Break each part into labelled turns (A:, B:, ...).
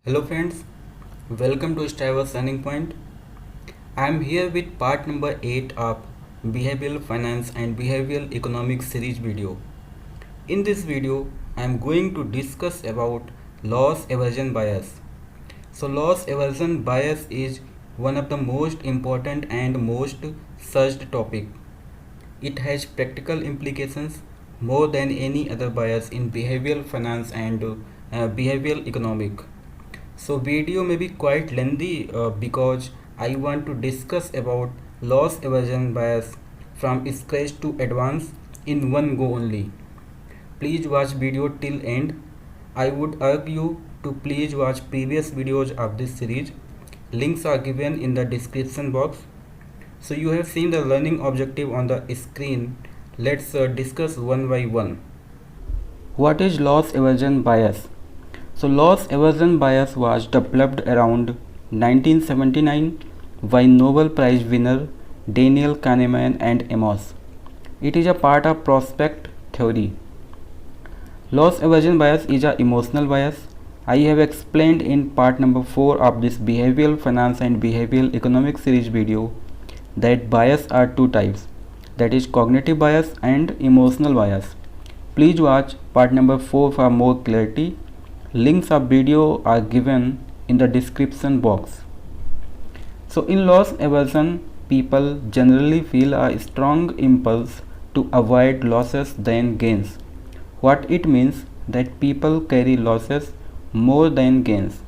A: Hello friends, welcome to Striver's Learning Point. I am here with part number 8 of Behavioral Finance and Behavioral Economics series video. In this video, I am going to discuss about loss aversion bias. So loss aversion bias is one of the most important and most searched topic. It has practical implications more than any other bias in behavioral finance and behavioral economic. So video may be quite lengthy because I want to discuss about loss aversion bias from scratch to advance in one go only. Please watch video till end. I would urge you to please watch previous videos of this series. Links are given in the description box. So you have seen the learning objective on the screen. Let's discuss one by one. What is loss aversion bias? So loss aversion bias was developed around 1979 by Nobel Prize winner Daniel Kahneman and Amos. It is a part of prospect theory. Loss aversion bias is an emotional bias. I have explained in part number 4 of this behavioral finance and behavioral economics series video that bias are two types, that is cognitive bias and emotional bias. Please watch part number 4 for more clarity. Links of video are given in the description box. So in loss aversion, people generally feel a strong impulse to avoid losses than gains. What it means that people carry losses more than gains.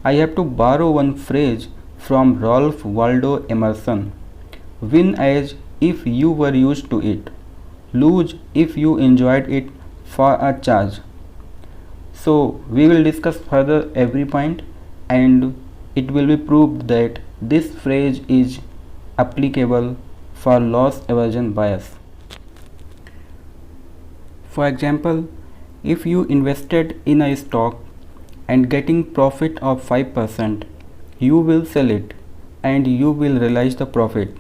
A: I have to borrow one phrase from Ralph Waldo Emerson. Win as if you were used to it. Lose if you enjoyed it for a charge. So we will discuss further every point and it will be proved that this phrase is applicable for loss aversion bias. For example, if you invested in a stock and getting profit of 5%, you will sell it and you will realize the profit.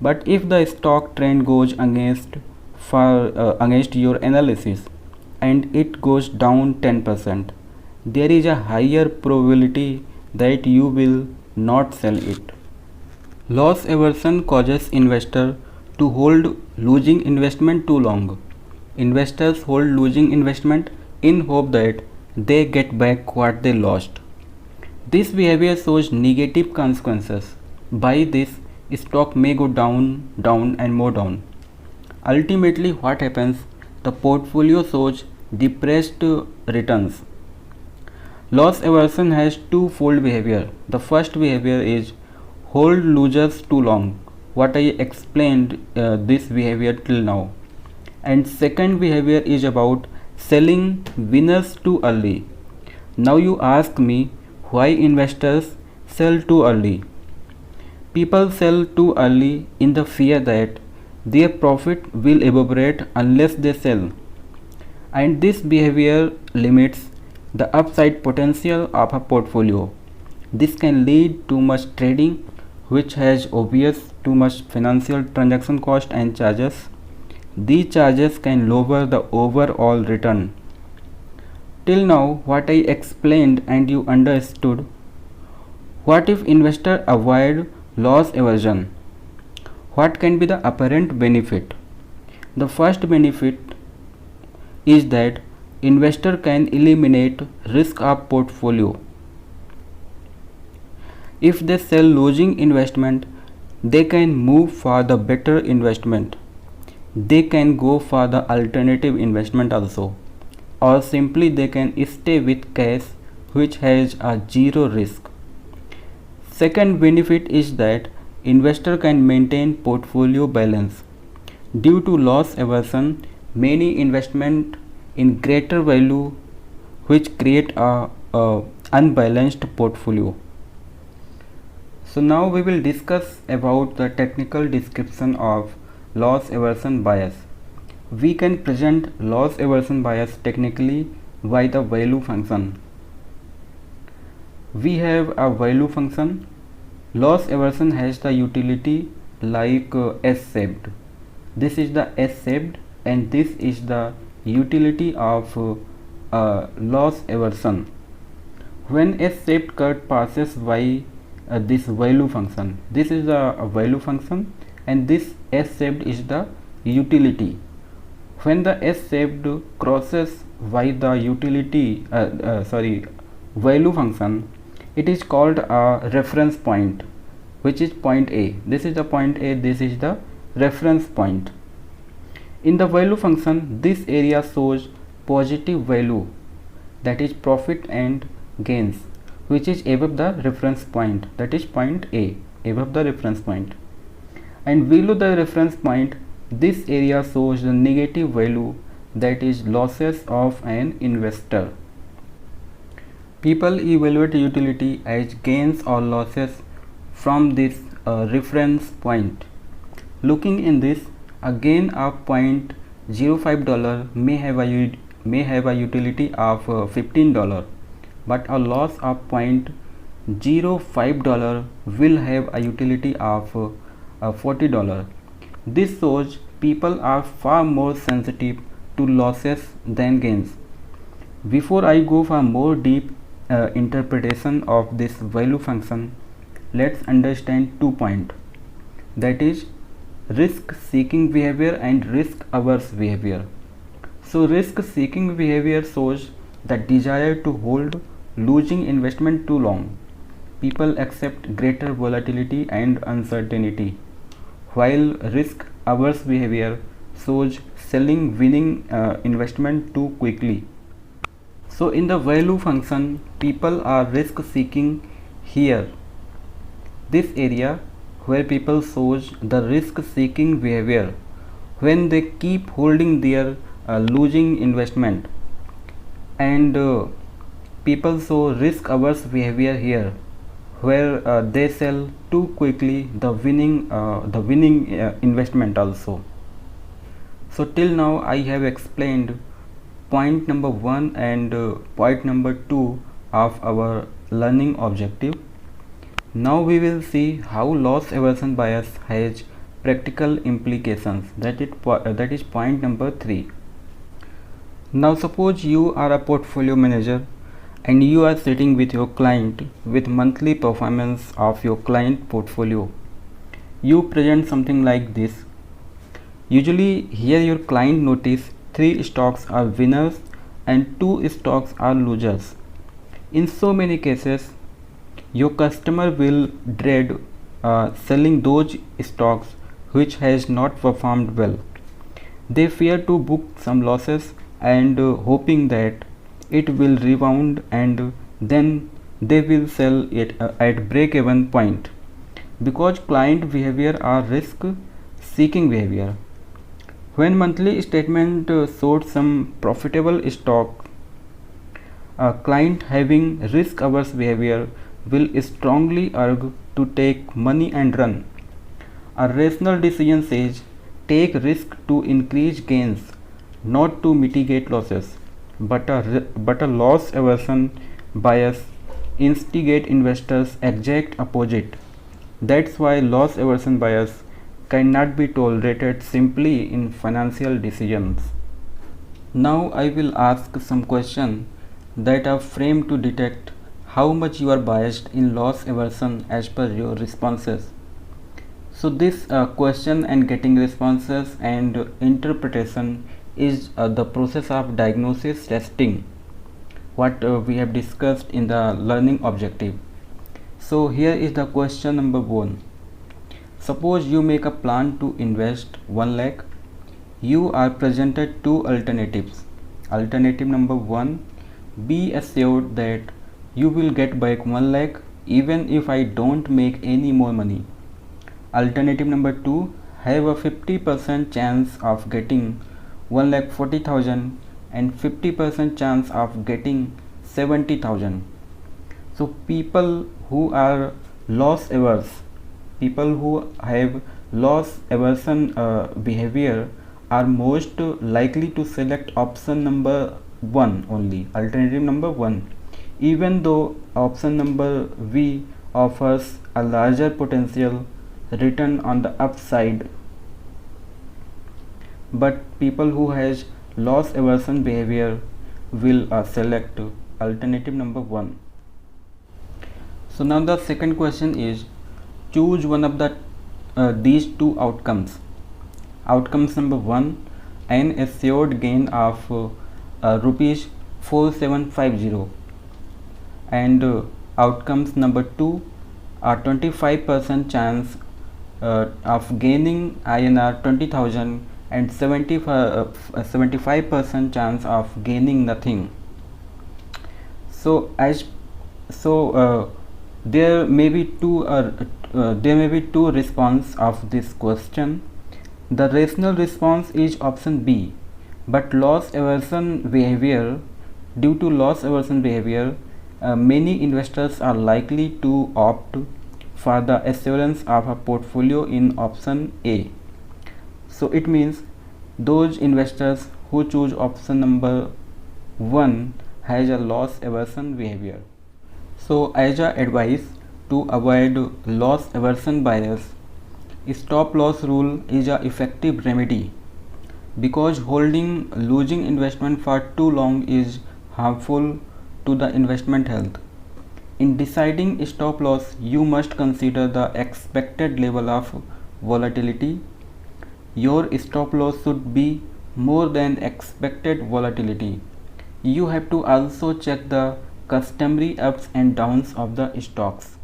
A: But if the stock trend goes against your analysis and it goes down 10%, there is a higher probability that you will not sell it. Loss aversion causes investors to hold losing investment too long. Investors hold losing investment in hope that they get back what they lost. This behavior shows negative consequences. By this, stock may go down, down and more down. Ultimately, what happens? The portfolio shows depressed returns. Loss aversion has two-fold behavior. The first behavior is hold losers too long. What I explained this behavior till now. And second behavior is about selling winners too early. Now you ask me why investors sell too early. People sell too early in the fear that their profit will evaporate unless they sell. And this behavior limits the upside potential of a portfolio. This can lead to much trading, which has obvious too much financial transaction cost and charges. These charges can lower the overall return. Till now, what I explained and you understood. What if investor avoid loss aversion? What can be the apparent benefit? The first benefit is that investor can eliminate risk of portfolio. If they sell losing investment, they can move for the better investment. They can go for the alternative investment also, or simply they can stay with cash which has a zero risk. Second benefit is that investor can maintain portfolio balance. Due to loss aversion, many investment in greater value which create a unbalanced portfolio. So now we will discuss about the technical description of loss aversion bias. We can present loss aversion bias technically by the value function. We have a value function. Loss aversion has the utility like S-shaped. This is the S-shaped and this is the utility of loss aversion. When a shaped curve passes by this value function, this is a value function, and this S shaped is the utility. When the S shaped crosses by the utility value function, it is called a reference point, which is point A. This is the point A, this is the reference point. In the value function, this area shows positive value, that is profit and gains, which is above the reference point, that is point A, above the reference point. And below the reference point, this area shows the negative value, that is losses of an investor. People evaluate utility as gains or losses from this reference point. Looking in this, a gain of $0.05 may have a utility of $15, but a loss of $0.05 will have a utility of $40. This shows people are far more sensitive to losses than gains. Before I go for more deep interpretation of this value function, let's understand 2 points, that is risk seeking behavior and risk averse behavior. So risk seeking behavior shows the desire to hold losing investment too long. People accept greater volatility and uncertainty, while risk averse behavior shows selling winning investment too quickly. So in the value function, people are risk seeking here. This area where people shows the risk seeking behavior when they keep holding their losing investment, and people show risk averse behavior here where they sell too quickly the winning investment also. So till now I have explained point number 1 and point number 2 of our learning objective. Now we will see how loss aversion bias has practical implications, that is point number 3. Now suppose you are a portfolio manager and you are sitting with your client with monthly performance of your client portfolio. You present something like this. Usually here your client notice 3 stocks are winners and 2 stocks are losers. In so many cases, your customer will dread selling those stocks which has not performed well. They fear to book some losses and hoping that it will rebound, and then they will sell it at break-even point, because client behavior are risk seeking behavior. When monthly statement showed some profitable stock, a client having risk averse behavior will strongly urge to take money and run. A rational decision says take risk to increase gains, not to mitigate losses, but a loss aversion bias instigate investors exact opposite. That's why loss aversion bias cannot be tolerated simply in financial decisions. Now I will ask some questions that are framed to detect how much you are biased in loss aversion as per your responses. So this question and getting responses and interpretation is the process of diagnosis testing, what we have discussed in the learning objective. So here is the question number 1. Suppose you make a plan to invest 1 lakh. You are presented 2 alternatives. Alternative number 1, be assured that you will get back 1 lakh even if I don't make any more money. Alternative number 2, have a 50% chance of getting 1,40,000 and 50% chance of getting 70,000. So people who are loss averse, people who have loss aversion behavior are most likely to select option number 1 only, alternative number 1, even though option number V offers a larger potential return on the upside. But people who has loss aversion behavior will select alternative number 1. So now the second question is, choose one of the these two outcomes. Outcomes number 1, an assured gain of rupees 4750, and outcomes number 2, a 25% chance of gaining INR 20,000 and 75% chance of gaining nothing. So there may be two response of this question. The rational response is option B, but loss aversion behavior. Due to loss aversion behavior, many investors are likely to opt for the assurance of a portfolio in option A. So it means those investors who choose option number 1 has a loss aversion behavior. So as a advice to avoid loss aversion bias, stop loss rule is a effective remedy, because holding losing investment for too long is harmful to the investment health. In deciding stop loss, you must consider the expected level of volatility. Your stop loss should be more than expected volatility. You have to also check the customary ups and downs of the stocks.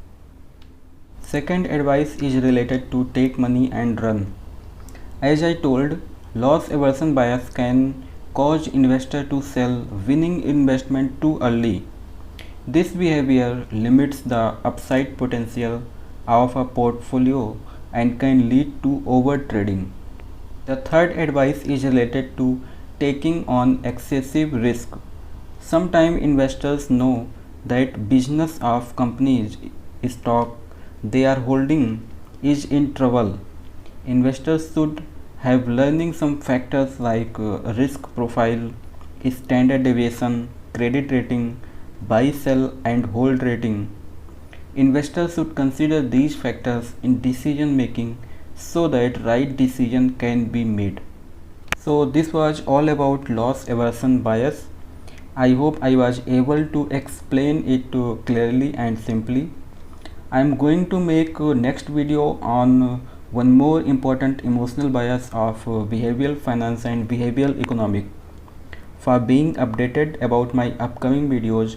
A: Second advice is related to take money and run. As I told, loss aversion bias can cause investor to sell winning investment too early. This behavior limits the upside potential of a portfolio and can lead to overtrading. The third advice is related to taking on excessive risk. Sometimes investors know that business of companies stock they are holding is in trouble. Investors should have learning some factors like risk profile, standard deviation, credit rating, buy, sell and hold rating. Investors should consider these factors in decision making so that right decision can be made. So this was all about loss aversion bias. I hope I was able to explain it clearly and simply. I am going to make next video on one more important emotional bias of behavioral finance and behavioral economic. For being updated about my upcoming videos,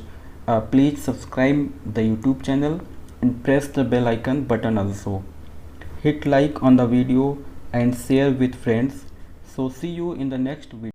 A: please subscribe the YouTube channel and press the bell icon button also. Hit like on the video and share with friends. So see you in the next video.